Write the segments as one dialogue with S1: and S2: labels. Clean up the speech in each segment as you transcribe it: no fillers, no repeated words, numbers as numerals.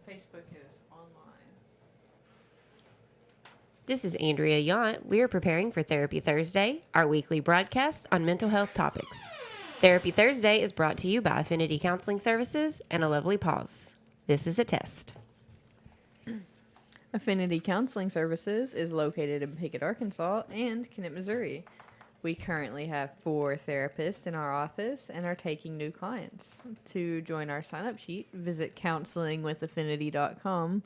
S1: Facebook is online.
S2: This is Andrea Yount. We are preparing for Therapy Thursday, our weekly broadcast on mental health topics. Therapy Thursday is brought to you by Affinity Counseling Services and A Lovely Pause. This is a test.
S1: Affinity Counseling Services is located in Pickett, Arkansas and Kennett, Missouri. We currently have 4 therapists in our office and are taking new clients. To join our sign-up sheet, visit counselingwithaffinity.com.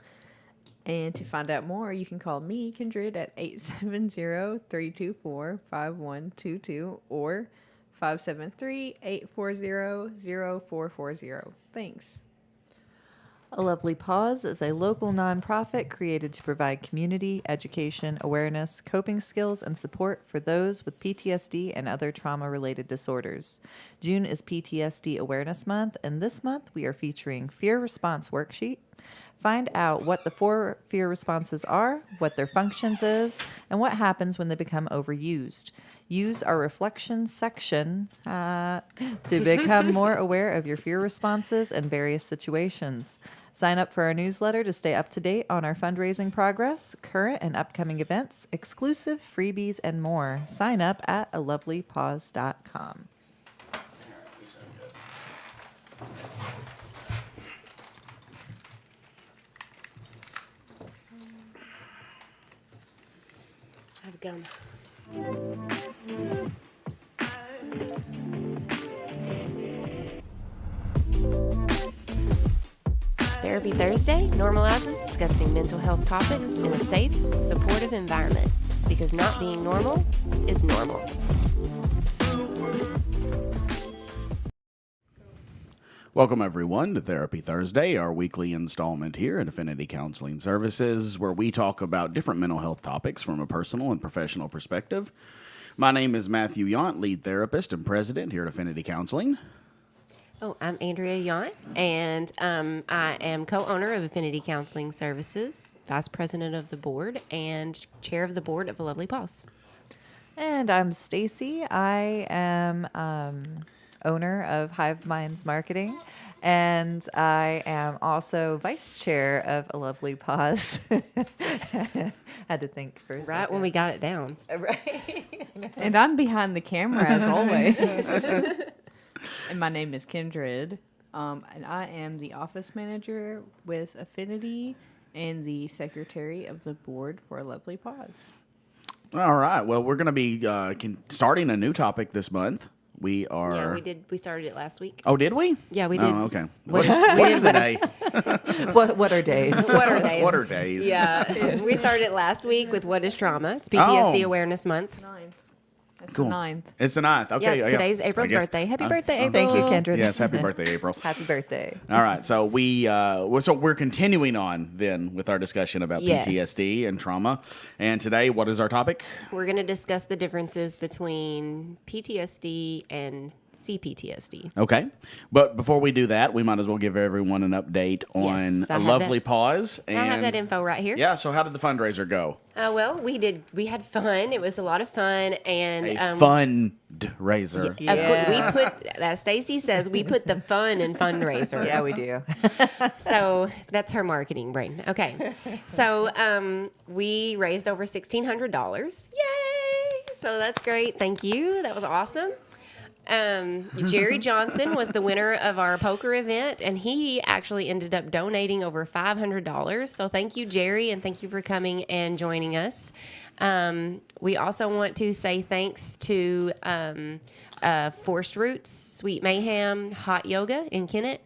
S1: And to find out more, you can call me, Kindred, at 870-324-5122 or 573-840-0440. Thanks.
S3: A Lovely Pause is a local nonprofit created to provide community, education, awareness, coping skills, and support for those with PTSD and other trauma-related disorders. June is PTSD Awareness Month, and this month we are featuring Fear Response Worksheet. Find out what the 4 fear responses are, what their functions is, and what happens when they become overused. Use our reflection section to become more aware of your fear responses and various situations. Sign up for our newsletter to stay up to date on our fundraising progress, current and upcoming events, exclusive freebies, and more. Sign up at alovelypause.com.
S2: Have gum. Therapy Thursday normalizes discussing mental health topics in a safe, supportive environment because not being normal is normal.
S4: Welcome, everyone, to Therapy Thursday, our weekly installment here at Affinity Counseling Services, where we talk about different mental health topics from a personal and professional perspective. My name is Matthew Yount, lead therapist and president here at Affinity Counseling.
S2: Oh, I'm Andrea Yount, and I am co-owner of Affinity Counseling Services, vice president of the board, and chair of the board of A Lovely Pause.
S3: And I'm Stacy. I am owner of Hive Minds Marketing, and I am also vice chair of A Lovely Pause. Had to think for a second.
S2: Right when we got it down.
S3: Right.
S1: And I'm behind the camera as always. And my name is Kindred. And I am the office manager with Affinity and the secretary of the board for A Lovely Pause.
S4: All right. Well, we're going to be starting a new topic this month. We are.
S2: Yeah, we did. We started it last week.
S4: Oh, did we?
S2: Yeah, we did.
S4: Oh, okay.
S2: What
S4: What is the day?
S3: What are days?
S2: What are days?
S4: What are days?
S2: Yeah, we started it last week with What is Trauma? It's PTSD
S4: Oh.
S2: Awareness Month.
S1: 9th. That's
S4: Cool.
S1: the 9th.
S4: It's the 9th. Okay.
S2: Yeah, today's April's
S4: I guess-
S2: birthday. Happy birthday, April.
S3: Thank you, Kindred.
S4: Yes, happy birthday, April.
S3: Happy birthday.
S4: All right, so we're continuing on then with our discussion about
S2: Yes.
S4: PTSD and trauma. And today, what is our topic?
S2: We're going to discuss the differences between PTSD and CPTSD.
S4: Okay, but before we do that, we might as well give everyone an update on
S2: Yes, I
S4: A
S2: have
S4: Lovely
S2: that.
S4: Pause.
S2: I have that info right here.
S4: Yeah. So how did the fundraiser go?
S2: Well, we had fun. It was a lot of fun, and
S4: A fundraiser.
S2: we put that. Stacy says we put the fun in fundraiser.
S3: Yeah, we do.
S2: So that's her marketing brain. Okay. So we raised over $1,600. Yay! So that's great. Thank you. That was awesome. Jerry Johnson was the winner of our poker event, and he actually ended up donating over $500. So thank you, Jerry, and thank you for coming and joining us. We also want to say thanks to Forced Roots, Sweet Mayhem, Hot Yoga in Kennett,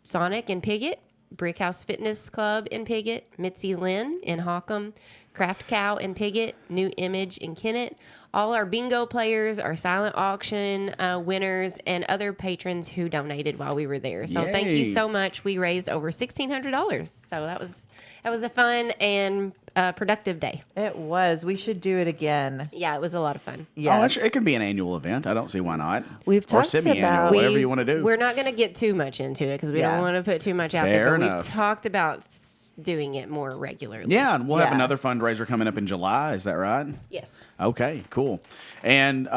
S2: Sonic in Piggott, Brick House Fitness Club in Piggott, Mitzi Lynn in Hawcom, Craft Cow in Piggott, New Image in Kennett, all our bingo players, our silent auction winners, and other patrons who donated while we were there. So thank you
S4: Yay.
S2: so much. We raised over $1,600. So that was a fun and productive day.
S3: It was. We should do it again.
S2: Yeah, it was a lot of fun.
S3: Yes.
S4: Oh, it could be an annual event. I don't see why not.
S3: We've
S4: or
S3: talked
S4: semi-annual,
S3: about-
S4: whatever you want to do.
S2: We're not going to get too much into it because we
S3: Yeah.
S2: don't want to put too much out
S4: Fair
S2: there. But
S4: enough.
S2: we've talked about doing it more regularly.
S4: Yeah, and we'll have
S3: Yeah.
S4: another fundraiser coming up in July. Is that right?
S2: Yes.
S4: Okay, cool. And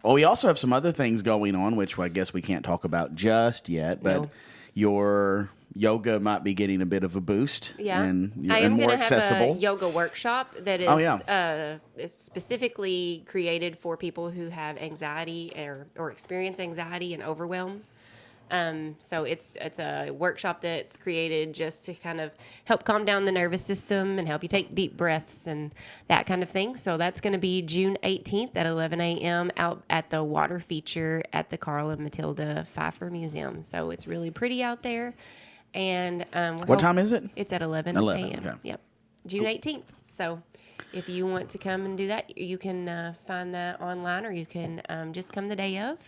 S4: we also have some other things going on, which I guess we can't talk about just yet. But
S2: No.
S4: your yoga might be getting a bit of a boost.
S2: Yeah,
S4: and,
S2: I am
S4: more
S2: going to
S4: accessible.
S2: have a yoga workshop that is
S4: Oh, yeah.
S2: is specifically created for people who have anxiety or experience anxiety and overwhelm. So it's a workshop that's created just to kind of help calm down the nervous system and help you take deep breaths and that kind of thing. So that's going to be June 18th at 11 a.m. out at the water feature at the Carl and Matilda Pfeiffer Museum. So it's really pretty out there. And
S4: What time is it?
S2: It's at 11
S4: 11,
S2: a.m.
S4: okay.
S2: Yep, June 18th. So if you want to come and do that, you can find that online, or you can just come the day of.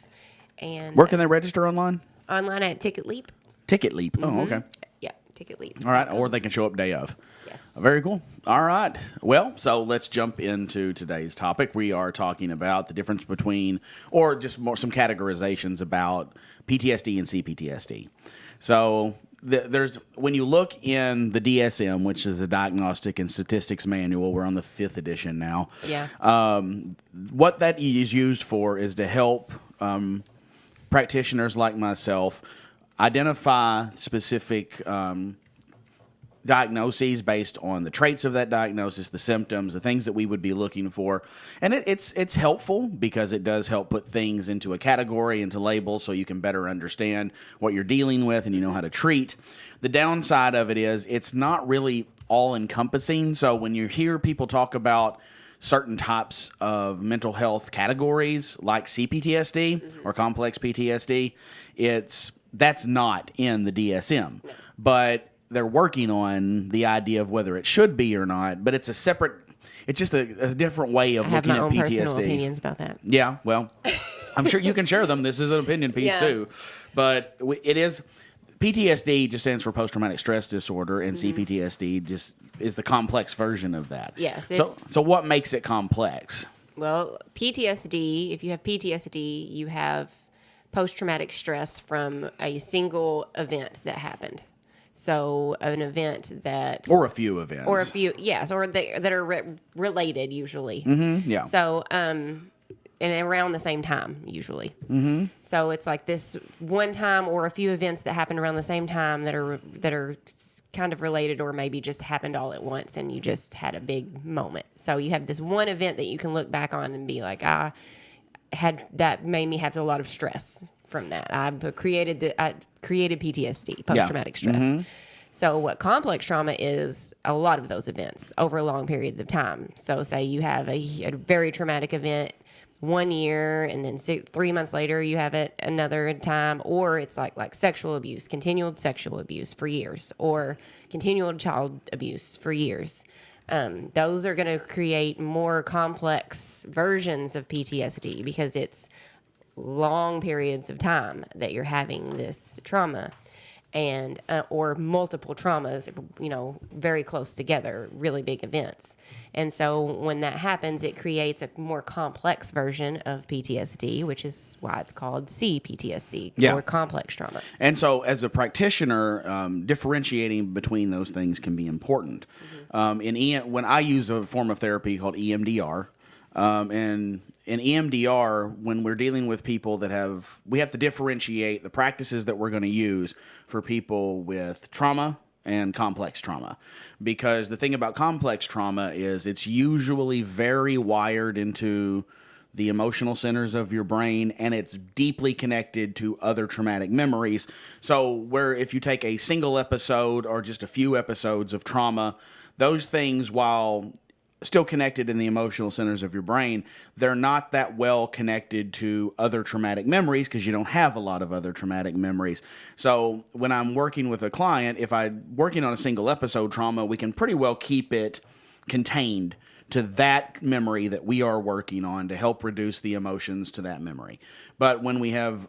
S2: And
S4: Where can they register online?
S2: online at Ticket Leap.
S4: Ticket Leap. Oh, okay.
S2: Yeah, Ticket Leap.
S4: All right. Or they can show up day of.
S2: Yes.
S4: Very cool. All right. Well, so let's jump into today's topic. We are talking about the difference between, or just more some categorizations about PTSD and CPTSD. So there's, when you look in the DSM, which is the Diagnostic and Statistics Manual, we're on the 5th edition now.
S2: Yeah.
S4: What that is used for is to help practitioners like myself identify specific diagnoses based on the traits of that diagnosis, the symptoms, the things that we would be looking for. And it's helpful because it does help put things into a category, into labels, so you can better understand what you're dealing with and you know how to treat. The downside of it is it's not really all-encompassing. So when you hear people talk about certain types of mental health categories like CPTSD or complex PTSD, that's not in the DSM. But they're working on the idea of whether it should be or not, but it's just a different way of
S2: I have
S4: looking
S2: my
S4: at
S2: own personal
S4: PTSD.
S2: opinions about that.
S4: Yeah, well, I'm sure you can share them. This is an opinion piece
S2: Yeah.
S4: too. But it is, PTSD just stands for post-traumatic stress disorder, and CPTSD just is the complex version of that.
S2: Yes,
S4: So what makes it complex?
S2: Well, PTSD, if you have PTSD, you have post-traumatic stress from a single event that happened. So an event that...
S4: Or a few events.
S2: Or a few, yes, or that are related usually.
S4: Yeah.
S2: So, and around the same time usually. So it's like this one time or a few events that happened around the same time that are kind of related, or maybe just happened all at once and you just had a big moment. So you have this one event that you can look back on and be like, that made me have a lot of stress from that. I created PTSD, post-traumatic stress. So what complex trauma is, a lot of those events over long periods of time. So say you have a very traumatic event 1 year, and then 3 months later you have it another time, or it's like sexual abuse, continual sexual abuse for years, or continual child abuse for years. Those are going to create more complex versions of PTSD because it's long periods of time that you're having this trauma, and or multiple traumas, very close together, really big events. And so when that happens, it creates a more complex version of PTSD, which is why it's called CPTSD, or complex trauma. And
S4: so as a practitioner, differentiating between those things can be important. When I use a form of therapy called EMDR, and in EMDR, when we're dealing with people we have to differentiate the practices that we're going to use for people with trauma and complex trauma. Because the thing about complex trauma is it's usually very wired into the emotional centers of your brain, and it's deeply connected to other traumatic memories. So where if you take a single episode or just a few episodes of trauma, those things, while still connected in the emotional centers of your brain, they're not that well connected to other traumatic memories because you don't have a lot of other traumatic memories. So when I'm working with a client, if I'm working on a single episode trauma, we can pretty well keep it contained to that memory that we are working on to help reduce the emotions to that memory. But when we have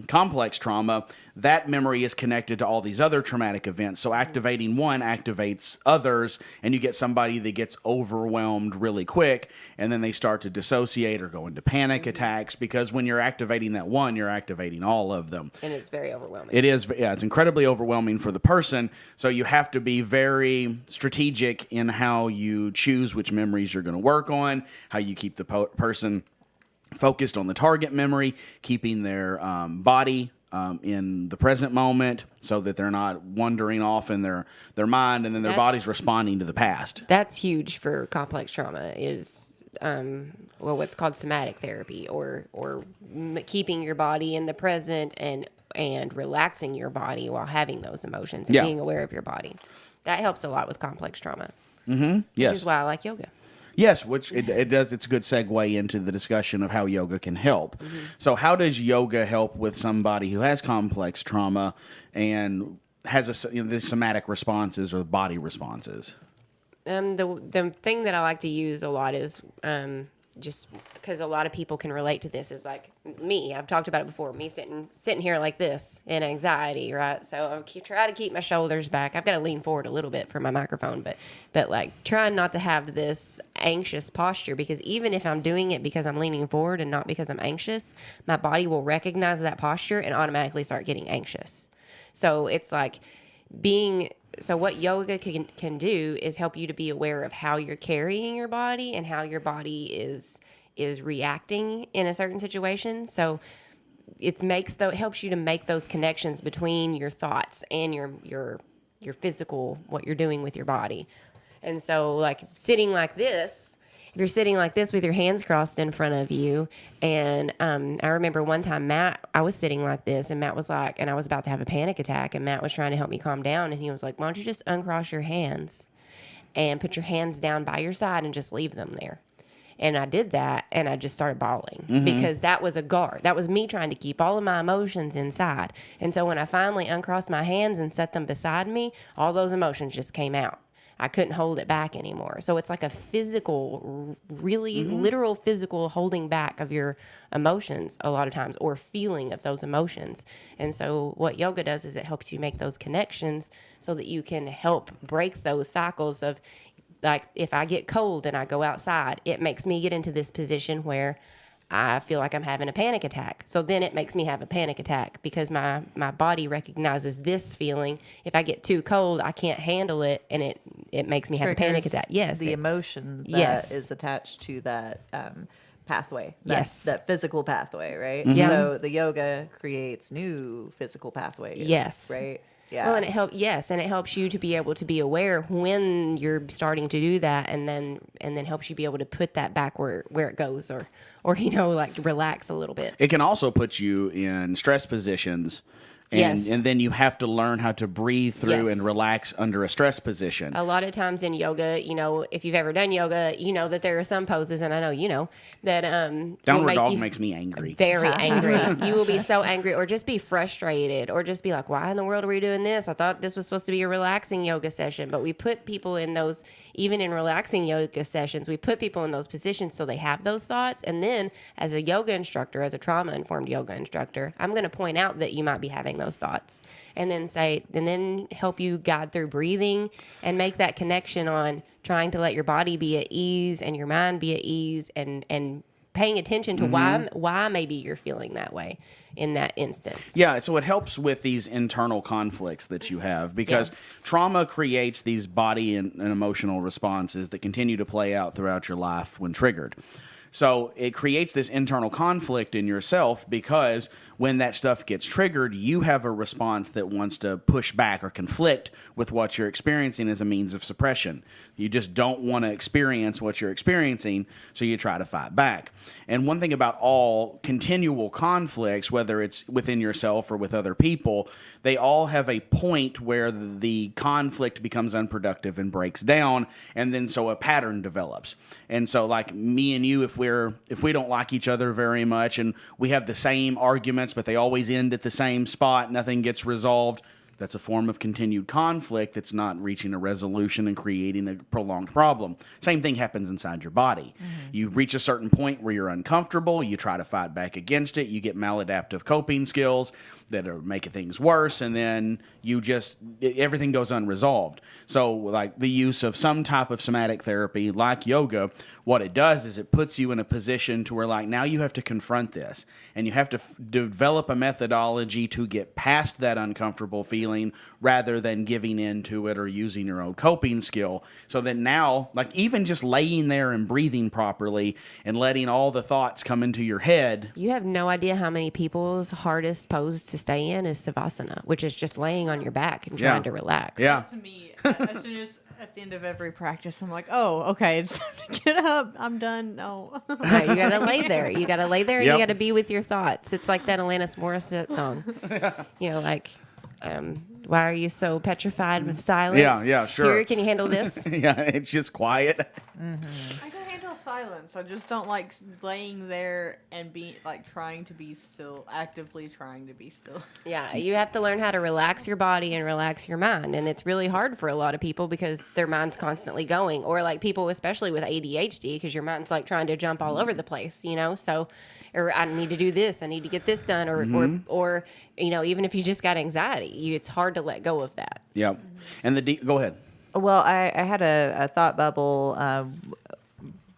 S4: complex trauma, that memory is connected to all these other traumatic events. So activating one activates others, and you get somebody that gets overwhelmed really quick, and then they start to dissociate or go into panic attacks, because when you're activating that one, you're activating all of them.
S2: And it's very overwhelming.
S4: It is, yeah, it's incredibly overwhelming for the person. So you have to be very strategic in how you choose which memories you're going to work on, how you keep the person focused on the target memory, keeping their body in the present moment, so that they're not wandering off in their mind, and then their body's responding to the past.
S2: That's huge for complex trauma is what's called somatic therapy, or keeping your body in the present and relaxing your body while having those emotions and being aware of your body. That helps a lot with complex trauma.
S4: Mm-hmm. Yes.
S2: Which is why I like yoga.
S4: Yes, which it does. It's a good segue into the discussion of how yoga can help. Mm-hmm. So how does yoga help with somebody who has complex trauma and has the somatic responses or body responses?
S2: The thing that I like to use a lot is just because a lot of people can relate to this, is like me. I've talked about it before. Me sitting here like this in anxiety, right? So I try to keep my shoulders back. I've got to lean forward a little bit for my microphone, but like trying not to have this anxious posture, because even if I'm doing it because I'm leaning forward and not because I'm anxious, my body will recognize that posture and automatically start getting anxious. So it's like so what yoga can do is help you to be aware of how you're carrying your body and how your body is reacting in a certain situation. So it helps you to make those connections between your thoughts and your physical, what you're doing with your body. And so like sitting like this, if you're sitting like this with your hands crossed in front of you, and I remember one time I was sitting like this, and Matt was like, and I was about to have a panic attack, and Matt was trying to help me calm down, and he was like, why don't you just uncross your hands and put your hands down by your side and just leave them there? And I did that, and I just started bawling because that was a guard. That was me trying to keep all of my emotions inside. And so when I finally uncrossed my hands and set them beside me, all those emotions just came out. I couldn't hold it back anymore. So it's like a physical, really literal physical holding back of your emotions a lot of times, or feeling of those emotions. And so what yoga does is it helps you make those connections so that you can help break those cycles of, like, if I get cold and I go outside, it makes me get into this position where I feel like I'm having a panic attack. So then it makes me have a panic attack because my body recognizes this feeling. If I get too cold, I can't handle it, and it makes me have a panic attack. Yes.
S3: The emotion that is attached to that pathway. That physical pathway, right?
S2: Mm-hmm. Yeah.
S3: So the yoga creates new physical pathways.
S2: Yes.
S3: Right? Yeah.
S2: Well, and it helps you to be able to be aware when you're starting to do that, and then helps you be able to put that back where it goes, or like relax a little bit.
S4: It can also put you in stress positions. And then you have to learn how to breathe through and relax under a stress position.
S2: A lot of times in yoga, if you've ever done yoga, you know that there are some poses, and I know you know, that
S4: Downward dog makes me angry.
S2: Very angry. You will be so angry, or just be frustrated, or just be like, why in the world are we doing this? I thought this was supposed to be a relaxing yoga session. But we put people in those, even in relaxing yoga sessions, we put people in those positions so they have those thoughts. And then as a yoga instructor, as a trauma-informed yoga instructor, I'm going to point out that you might be having those thoughts, and then help you guide through breathing and make that connection on trying to let your body be at ease and your mind be at ease, and paying attention to why maybe you're feeling that way in that instance.
S4: Yeah, so it helps with these internal conflicts that you have, because trauma creates these body and emotional responses that continue to play out throughout your life when triggered. So it creates this internal conflict in yourself, because when that stuff gets triggered, you have a response that wants to push back or conflict with what you're experiencing as a means of suppression. You just don't want to experience what you're experiencing, so you try to fight back. And one thing about all continual conflicts, whether it's within yourself or with other people, they all have a point where the conflict becomes unproductive and breaks down, and then so a pattern develops. And so like me and you, if we don't like each other very much and we have the same arguments, but they always end at the same spot, nothing gets resolved, that's a form of continued conflict that's not reaching a resolution and creating a prolonged problem. Same thing happens inside your body. Mm-hmm. You reach a certain point where you're uncomfortable, you try to fight back against it, you get maladaptive coping skills that are making things worse, and then everything goes unresolved. So like the use of some type of somatic therapy like yoga, what it does is it puts you in a position to where like now you have to confront this, and you have to develop a methodology to get past that uncomfortable feeling rather than giving in to it or using your own coping skill. So that now, like even just laying there and breathing properly and letting all the thoughts come into your head.
S2: You have no idea how many people's hardest pose to to stay in is savasana, which is just laying on your back and trying to relax.
S4: Yeah.
S1: To me, as soon as at the end of every practice, I'm like, oh, okay, it's time to get up. I'm done. No.
S2: Right, you got to lay there. You got to lay there and
S4: Yep.
S2: you got to be with your thoughts. It's like that Alanis Morissette song. You know, like, why are you so petrified with silence?
S4: Yeah, sure.
S2: Here, can you handle this?
S4: Yeah, it's just quiet.
S1: I can handle silence. I just don't like laying there and be like trying to be still, actively trying to be still.
S2: Yeah, you have to learn how to relax your body and relax your mind. And it's really hard for a lot of people because their mind's constantly going. Or like people, especially with ADHD, because your mind's like trying to jump all over the place, you know? So, or I need to do this, I need to get this done. Or you know, even if you just got anxiety, it's hard to let go of that.
S4: Yep. And go ahead.
S3: Well, I had a thought bubble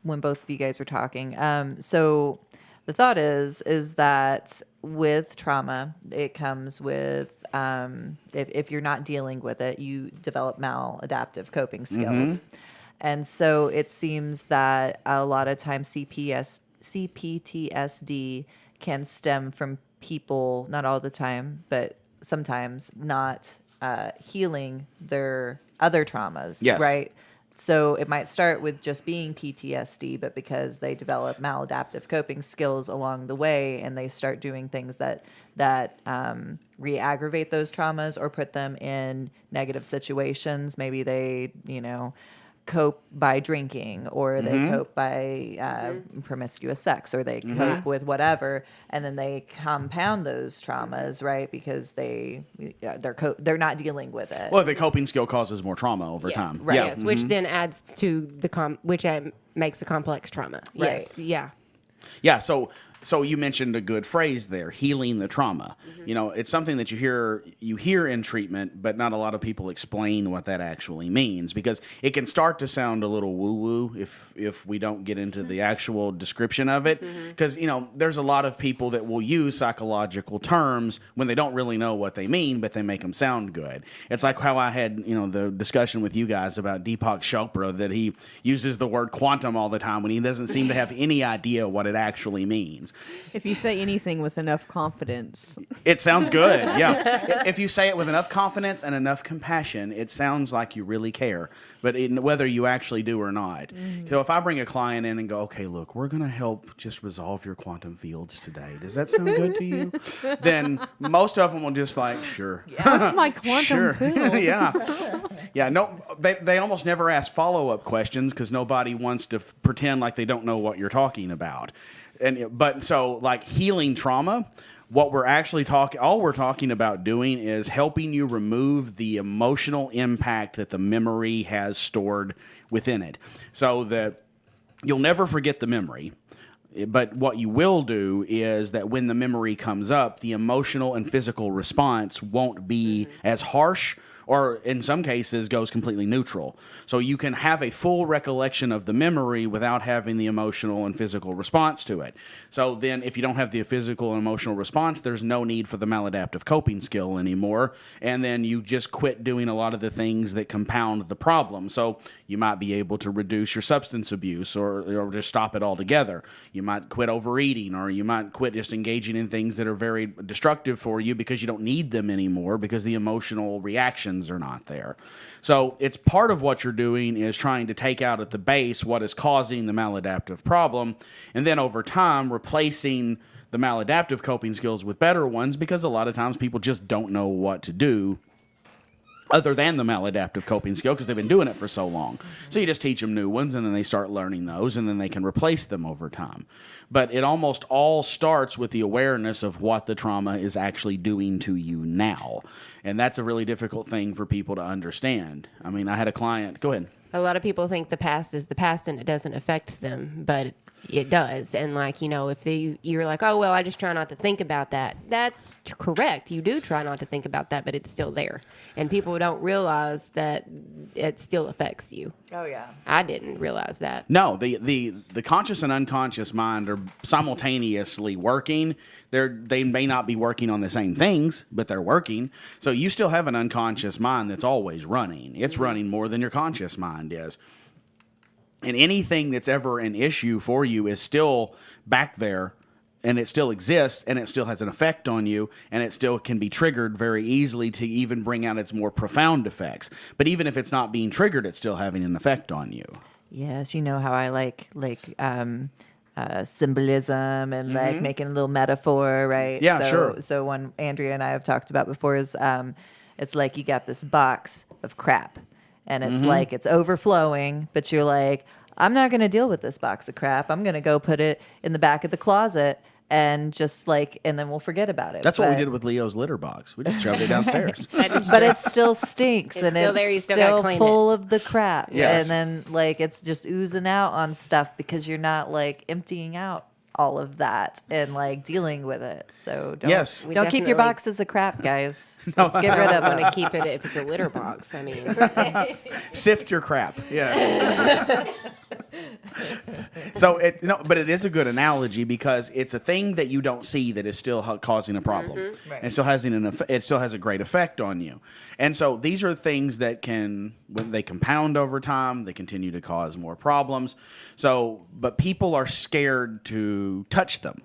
S3: when both of you guys were talking. So the thought is that with trauma, it comes with if you're not dealing with it, you develop maladaptive coping skills. And so it seems that a lot of times CPTSD can stem from people, not all the time, but sometimes not healing their other traumas,
S4: Yes.
S3: right? So it might start with just being PTSD, but because they develop maladaptive coping skills along the way, and they start doing things that re-aggravate those traumas or put them in negative situations. Maybe they, cope by drinking, or they cope by promiscuous sex, or they cope with whatever, and then they compound those traumas, right? Because they're not dealing with it.
S4: Well, the coping skill causes more trauma over
S2: Yes,
S4: time.
S2: right.
S4: Yeah.
S2: Yes, which then adds to which makes a complex trauma.
S3: Right.
S2: Yes, yeah.
S4: Yeah, so you mentioned a good phrase there, healing the trauma. It's something that you hear in treatment, but not a lot of people explain what that actually means, because it can start to sound a little woo-woo if we don't get into the actual description of it. Because, there's a lot of people that will use psychological terms when they don't really know what they mean, but they make them sound good. It's like how I had, the discussion with you guys about Deepak Chopra, that he uses the word quantum all the time when he doesn't seem to have any idea what it actually means.
S1: If you say anything with enough confidence,
S4: It sounds good, yeah. If you say it with enough confidence and enough compassion, it sounds like you really care, but whether you actually do or not. So if I bring a client in and go, okay, look, we're going to help just resolve your quantum fields today. Does that sound good to you? Then most of them will just like, sure.
S1: what's my quantum
S4: Sure.
S1: field?
S4: Yeah. Yeah. No, they almost never ask follow-up questions because nobody wants to pretend like they don't know what you're talking about. But like healing trauma, what we're actually all we're talking about doing is helping you remove the emotional impact that the memory has stored within it, so that you'll never forget the memory. But what you will do is that when the memory comes up, the emotional and physical response won't be as harsh, or in some cases goes completely neutral. So you can have a full recollection of the memory without having the emotional and physical response to it. So then if you don't have the physical and emotional response, there's no need for the maladaptive coping skill anymore. And then you just quit doing a lot of the things that compound the problem. So you might be able to reduce your substance abuse, or just stop it altogether. You might quit overeating, or you might quit just engaging in things that are very destructive for you because you don't need them anymore because the emotional reactions are not there. So it's part of what you're doing is trying to take out at the base what is causing the maladaptive problem, and then over time replacing the maladaptive coping skills with better ones, because a lot of times people just don't know what to do other than the maladaptive coping skill because they've been doing it for so long. So you just teach them new ones, and then they start learning those, and then they can replace them over time. But it almost all starts with the awareness of what the trauma is actually doing to you now. And that's a really difficult thing for people to understand. I mean, I had a client, go ahead.
S2: A lot of people think the past is the past and it doesn't affect them, but it does. And like, if you're like, oh, well, I just try not to think about that. That's correct. You do try not to think about that, but it's still there. And people don't realize that it still affects you.
S3: Oh, yeah.
S2: I didn't realize that.
S4: No, the conscious and unconscious mind are simultaneously working. They may not be working on the same things, but they're working. So you still have an unconscious mind that's always running. It's running more than your conscious mind is. And anything that's ever an issue for you is still back there and it still exists, and it still has an effect on you, and it still can be triggered very easily to even bring out its more profound effects. But even if it's not being triggered, it's still having an effect on you.
S3: Yes, you know how I like symbolism and like making a little metaphor, right?
S4: Yeah,
S3: so,
S4: sure.
S3: So one Andrea and I have talked about before is it's like you got this box of crap, and it's like it's overflowing, but you're like, I'm not going to deal with this box of crap. I'm going to go put it in the back of the closet and just like, and then we'll forget about it.
S4: That's what we did with Leo's litter box. We just shoved it downstairs.
S3: But it still stinks,
S2: It's
S3: and
S2: still
S3: it's
S2: there, you still gotta
S3: still
S2: clean
S3: full of the crap.
S4: Yes.
S3: And then like it's just oozing out on stuff because you're not like emptying out all of that and like dealing with it. So don't,
S4: Yes.
S2: We
S3: don't keep your
S2: definitely-
S3: boxes of crap, guys. Let's get rid of
S2: I'm going
S3: them.
S2: to keep it if it's a litter box. I mean,
S4: Sift your crap. Yes. So but it is a good analogy because it's a thing that you don't see that is still causing a problem.
S3: Right.
S4: It still has it still has a great effect on you. And so these are things that when they compound over time, they continue to cause more problems. So, but people are scared to touch them,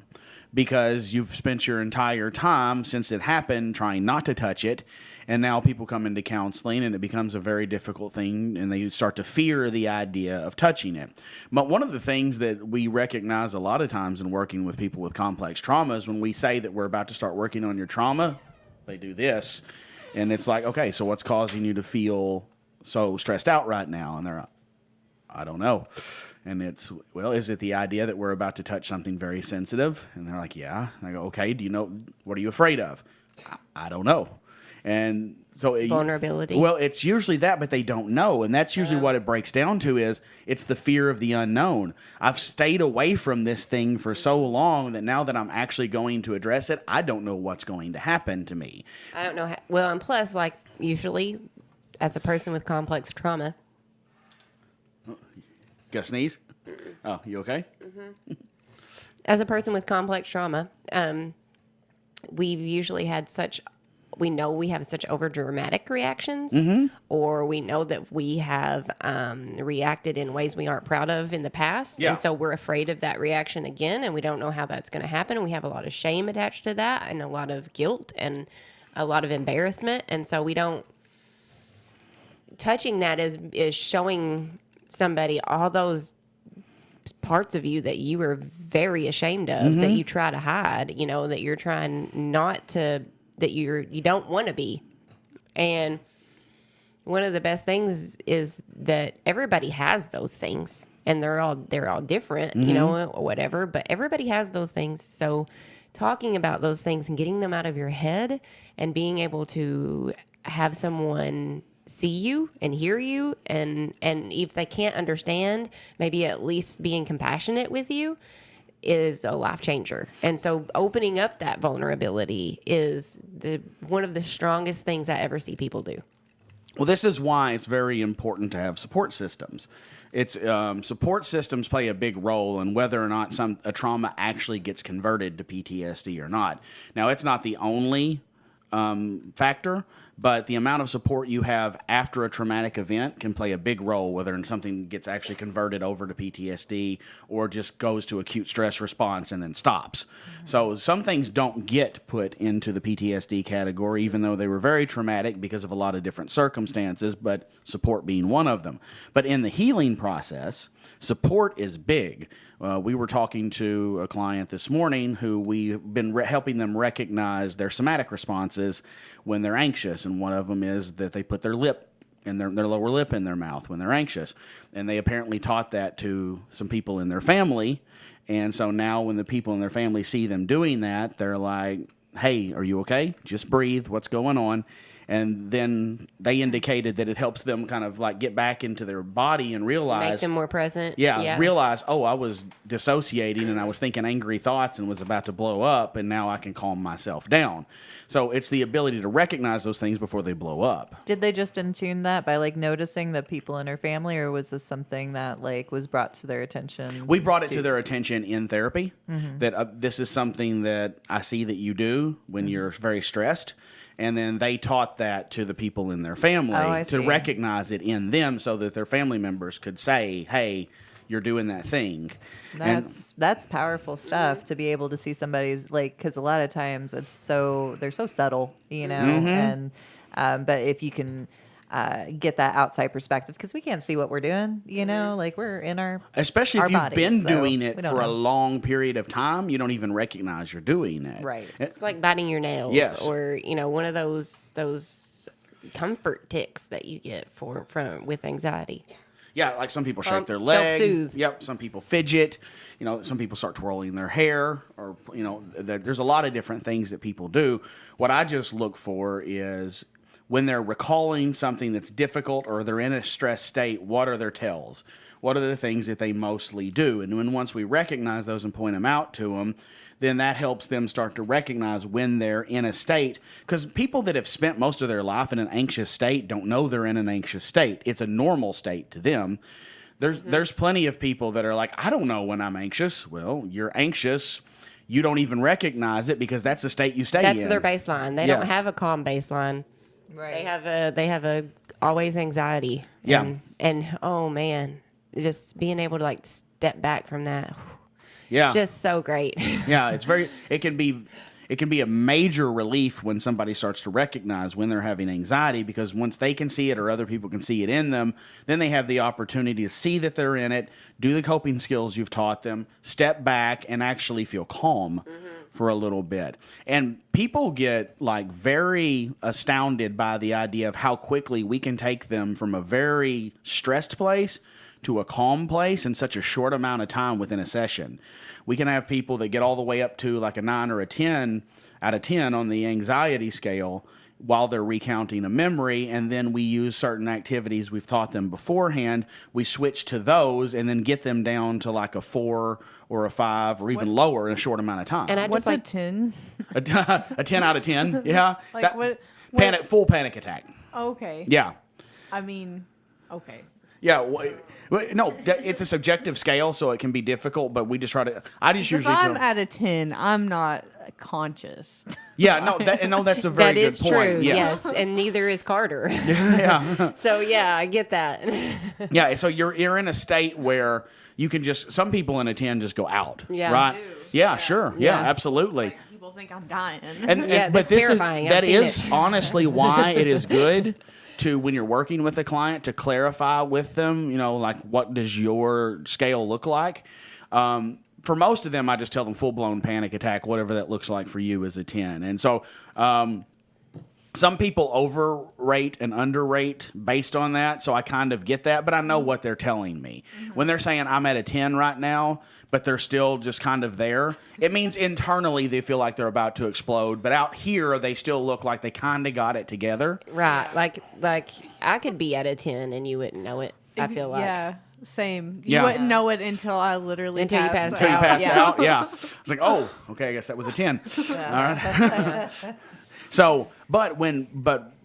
S4: because you've spent your entire time since it happened trying not to touch it, and now people come into counseling and it becomes a very difficult thing, and they start to fear the idea of touching it. But one of the things that we recognize a lot of times in working with people with complex traumas, when we say that we're about to start working on your trauma, they do this, and it's like, okay, so what's causing you to feel so stressed out right now? And they're like, I don't know. And it's, well, is it the idea that we're about to touch something very sensitive? And they're like, yeah. And I go, okay, do you know, what are you afraid of? I don't know. And so
S2: vulnerability.
S4: Well, it's usually that, but they don't know. And that's usually what it breaks down to is it's the fear of the unknown. I've stayed away from this thing for so long that now that I'm actually going to address it, I don't know what's going to happen to me.
S2: I don't know how, well, and plus, like, usually as a person with complex trauma,
S4: Got a sneeze? Oh, you okay?
S2: as a person with complex trauma, we've usually had we know we have such over dramatic reactions, or we know that we have reacted in ways we aren't proud of in the past.
S4: Yeah.
S2: And so we're afraid of that reaction again, and we don't know how that's going to happen. And we have a lot of shame attached to that, and a lot of guilt, and a lot of embarrassment. And so we don't, touching that is showing somebody all those parts of you that you are very ashamed of, that you try to hide, that you're trying not to, that you don't want to be. And one of the best things is that everybody has those things, and they're all different, or whatever, but everybody has those things. So talking about those things and getting them out of your head and being able to have someone see you and hear you, and if they can't understand, maybe at least being compassionate with you, is a life changer. And so opening up that vulnerability is one of the strongest things I ever see people do.
S4: Well, this is why it's very important to have support systems. It's support systems play a big role in whether or not a trauma actually gets converted to PTSD or not. Now, it's not the only factor, but the amount of support you have after a traumatic event can play a big role, whether something gets actually converted over to PTSD or just goes to acute stress response and then stops. So some things don't get put into the PTSD category, even though they were very traumatic because of a lot of different circumstances, but support being one of them. But in the healing process, support is big. We were talking to a client this morning who we've been helping them recognize their somatic responses when they're anxious, and one of them is that they put their lip and their lower lip in their mouth when they're anxious, and they apparently taught that to some people in their family, and so now when the people in their family see them doing that, they're like, "Hey, are you okay? Just breathe. What's going on?" And then they indicated that it helps them kind of like get back into their body and realize,
S2: Make them more present.
S4: realize, oh, I was dissociating and I was thinking angry thoughts and was about to blow up, and now I can calm myself down. So it's the ability to recognize those things before they blow up.
S3: Did they just intune that by like noticing the people in her family, or was this something that like was brought to their attention?
S4: We brought it to their attention in therapy, that this is something that I see that you do when you're very stressed. And then they taught that to the people in their family to recognize it in them so that their family members could say, hey, you're doing that thing. And
S3: That's powerful stuff to be able to see somebody's like, because a lot of times they're so subtle, and but if you can get that outside perspective, because we can't see what we're doing, like we're in our
S4: especially
S3: our
S4: if you've
S3: bodies,
S4: been
S3: so
S4: doing
S3: we
S4: it
S3: don't
S4: for a
S3: know.
S4: long period of time, you don't even recognize you're doing it.
S3: Right.
S2: It's like biting your nails,
S4: Yes.
S2: or one of those comfort ticks that you get from with anxiety.
S4: Yeah, like some people shake their leg.
S2: Self-soothe.
S4: Yep, some people fidget. Some people start twirling their hair, or there's a lot of different things that people do. What I just look for is when they're recalling something that's difficult or they're in a stress state, what are their tells? What are the things that they mostly do? And once we recognize those and point them out to them, then that helps them start to recognize when they're in a state. Because people that have spent most of their life in an anxious state don't know they're in an anxious state. It's a normal state to them. There's plenty of people that are like, I don't know when I'm anxious. Well, you're anxious. You don't even recognize it because that's the state you stay in.
S2: That's their baseline. They
S4: Yes.
S2: don't have a calm baseline.
S3: Right.
S2: They have a always anxiety.
S4: Yeah.
S2: And oh man, just being able to like step back from that,
S4: Yeah.
S2: just so great.
S4: Yeah, it can be a major relief when somebody starts to recognize when they're having anxiety, because once they can see it or other people can see it in them, then they have the opportunity to see that they're in it, do the coping skills you've taught them, step back and actually feel calm for a little bit. And people get like very astounded by the idea of how quickly we can take them from a very stressed place to a calm place in such a short amount of time within a session. We can have people that get all the way up to like a 9 or a 10 out of 10 on the anxiety scale while they're recounting a memory, and then we use certain activities we've taught them beforehand. We switch to those and then get them down to like a 4 or a 5 or even lower in a short amount of time.
S2: And I
S1: What's
S2: just like
S1: a 10?
S4: a 10 out of 10, yeah.
S1: Like what?
S4: Full panic attack.
S1: Okay.
S4: Yeah.
S1: I mean, okay.
S4: Yeah, no, it's a subjective scale, so it can be difficult. But we just try to. I just
S1: If
S4: usually
S1: I'm
S4: tell.
S1: at a 10, I'm not conscious.
S4: Yeah, no, that's a very
S2: that
S4: good
S2: is
S4: point.
S2: true.
S4: Yes.
S2: Yes, and neither is Carter.
S4: Yeah,
S2: So yeah, I get that.
S4: yeah. So you're in a state where you can just. Some people in a 10 just go out.
S2: Yeah.
S4: Right. Yeah. Sure. Yeah.
S2: Yeah.
S4: Absolutely.
S1: People think I'm dying.
S4: And
S2: Yeah,
S4: but
S2: that's
S4: this
S2: terrifying.
S4: is
S2: I've
S4: that
S2: seen
S4: is
S2: it.
S4: honestly why it is good to, when you're working with a client, to clarify with them, like, what does your scale look like? For most of them, I just tell them full-blown panic attack, whatever that looks like for you is a 10. And so some people overrate and underrate based on that, so I kind of get that, but I know what they're telling me. When they're saying I'm at a 10 right now, but they're still just kind of there, it means internally they feel like they're about to explode, but out here they still look like they kind of got it together.
S2: Right, like I could be at a 10 and you wouldn't know it. I feel like.
S1: Yeah, same. You
S4: Yeah.
S1: wouldn't know it until I literally
S2: Until you passed
S4: Until you
S2: out.
S4: passed
S2: Yeah.
S4: out, yeah. It's like, oh, okay, I guess that was a 10. All right. So, but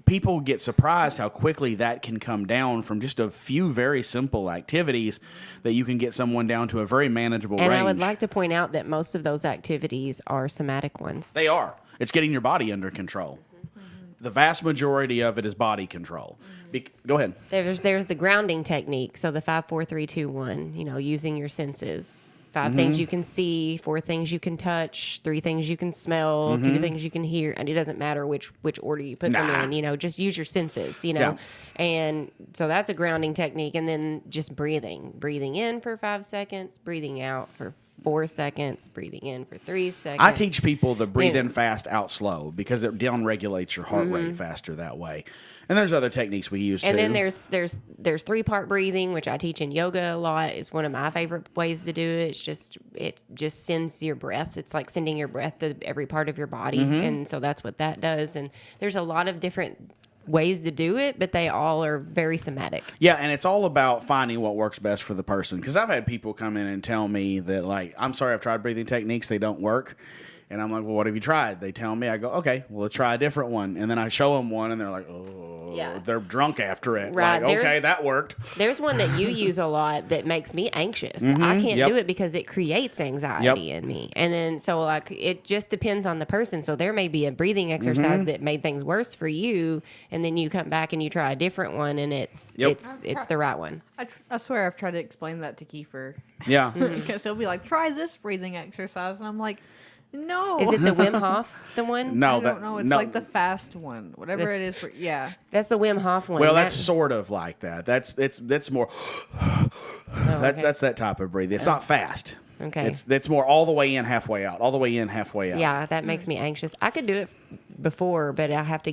S4: people get surprised how quickly that can come down from just a few very simple activities that you can get someone down to a very manageable
S2: And
S4: range.
S2: I would like to point out that most of those activities are somatic ones.
S4: They are. It's getting your body under control. The vast majority of it is body control. Go ahead.
S2: There's the grounding technique. So the 5, 4, 3, 2, 1. Using your senses. 5 things you can see, 4 things you can touch, 3 things you can smell, 2 things you can hear, and it doesn't matter which order you put
S4: Nah.
S2: them in. Just use your senses.
S4: Yeah.
S2: And so that's a grounding technique, and then just breathing in for 5 seconds, breathing out for 4 seconds, breathing in for 3 seconds.
S4: I teach people to breathe
S2: Yeah.
S4: in fast, out slow, because it down regulates your heart rate faster that way. And there's other techniques we use too.
S2: And then there's 3-part breathing, which I teach in yoga a lot. It's one of my favorite ways to do it. It just sends your breath. It's like sending your breath to every part of your body, and so that's what that does. And there's a lot of different ways to do it, but they all are very somatic.
S4: Yeah, and it's all about finding what works best for the person. Because I've had people come in and tell me that, like, I'm sorry, I've tried breathing techniques, they don't work. And I'm like, well, what have you tried? They tell me. I go, okay, well, let's try a different one. And then I show them one, and they're like, oh,
S2: Yeah.
S4: they're drunk after it.
S2: Right.
S4: Like, okay, that worked.
S2: There's one that you use a lot that makes me anxious. I can't
S4: Yep.
S2: do it because it creates anxiety in me. And then, so like, it just depends on the person. So there may be a breathing exercise that made things worse for you. And then you come back and you try a different one, and it's the right one.
S1: I swear I've tried to explain that to Kiefer.
S4: Yeah.
S1: Because he'll be like, try this breathing exercise. And I'm like, no.
S2: Is it the Wim Hof, the one?
S4: No,
S1: I don't know. It's like the fast one. Whatever it is. Yeah.
S2: That's the Wim Hof one.
S4: Well, that's sort of like that. That's more. That's that type of breathing. It's not fast.
S2: Okay.
S4: It's more all the way in, halfway out. All the way in, halfway out.
S2: Yeah, that makes me anxious. I could do it before, but I have to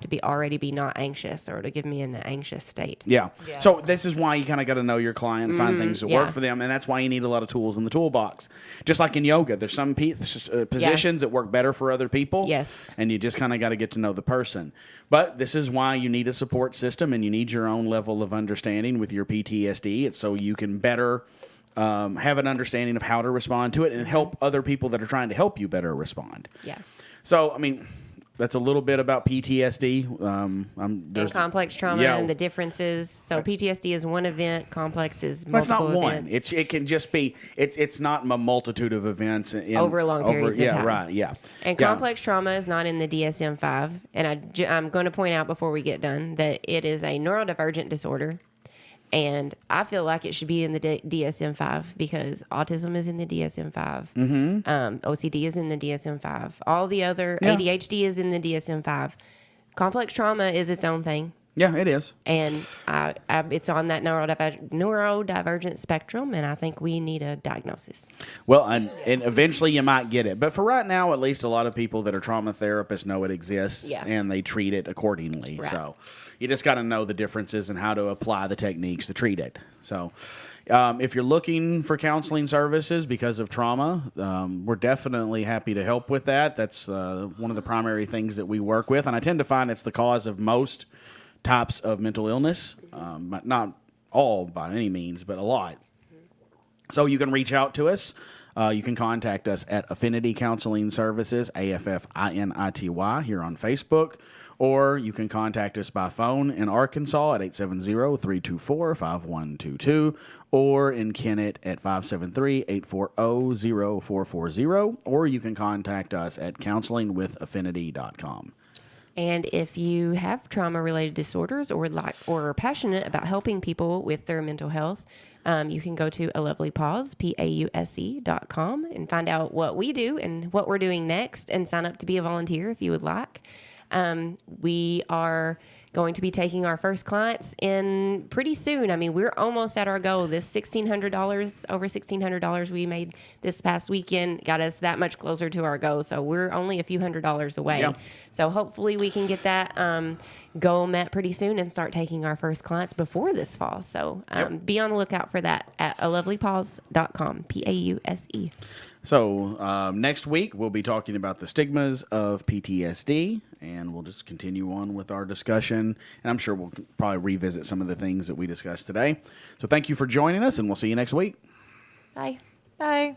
S2: be already be not anxious, or to give me in an anxious state.
S4: Yeah. So this is why you kind of got to know your client and find things that work for them, and that's why you need a lot of tools in the toolbox. Just like in yoga, there's some positions that work better for other people.
S2: Yes.
S4: And you just kind of got to get to know the person. But this is why you need a support system, and you need your own level of understanding with your PTSD. It's so you can better have an understanding of how to respond to it and help other people that are trying to help you better respond.
S2: Yeah.
S4: So, I mean, that's a little bit about PTSD.
S2: And complex trauma and the differences. So PTSD is one event. Complex is multiple
S4: That's not one.
S2: events.
S4: It can just be. It's not a multitude of events
S2: Over long periods of time.
S4: Yeah, right. Yeah.
S2: And complex trauma is not in the DSM-5. And I'm going to point out before we get done that it is a neurodivergent disorder. And I feel like it should be in the DSM-5 because autism is in the DSM-5. OCD is in the DSM-5. All the other ADHD is in the DSM-5. Complex trauma is its own thing.
S4: Yeah, it is.
S2: And it's on that neurodivergent spectrum, and I think we need a diagnosis.
S4: Well, and eventually you might get it. But for right now, at least a lot of people that are trauma therapists know it exists, and they treat it accordingly. Right. So you just got to know the differences and how to apply the techniques to treat it. So if you're looking for counseling services because of trauma, we're definitely happy to help with that. That's one of the primary things that we work with. And I tend to find it's the cause of most types of mental illness, but not all by any means, but a lot. So you can reach out to us. You can contact us at Affinity Counseling Services, AFFINITY, here on Facebook, or you can contact us by phone in Arkansas at 870-324-5122, or in Kennett at 573-840-0440, or you can contact us at counselingwithaffinity.com.
S2: And if you have trauma-related disorders or are passionate about helping people with their mental health, you can go to alovelypause.com and find out what we do and what we're doing next, and sign up to be a volunteer if you would like. We are going to be taking our first clients in pretty soon. I mean, we're almost at our goal. This over $1,600 we made this past weekend got us that much closer to our goal. So we're only a few $100s away. Yeah. So hopefully we can get that goal met pretty soon and start taking our first clients before this fall. So be on the lookout for that at alovelypause.com, PAUSE.
S4: So next week, we'll be talking about the stigmas of PTSD, and we'll just continue on with our discussion. And I'm sure we'll probably revisit some of the things that we discussed today. So thank you for joining us, and we'll see you next week.
S2: Bye.
S3: Bye.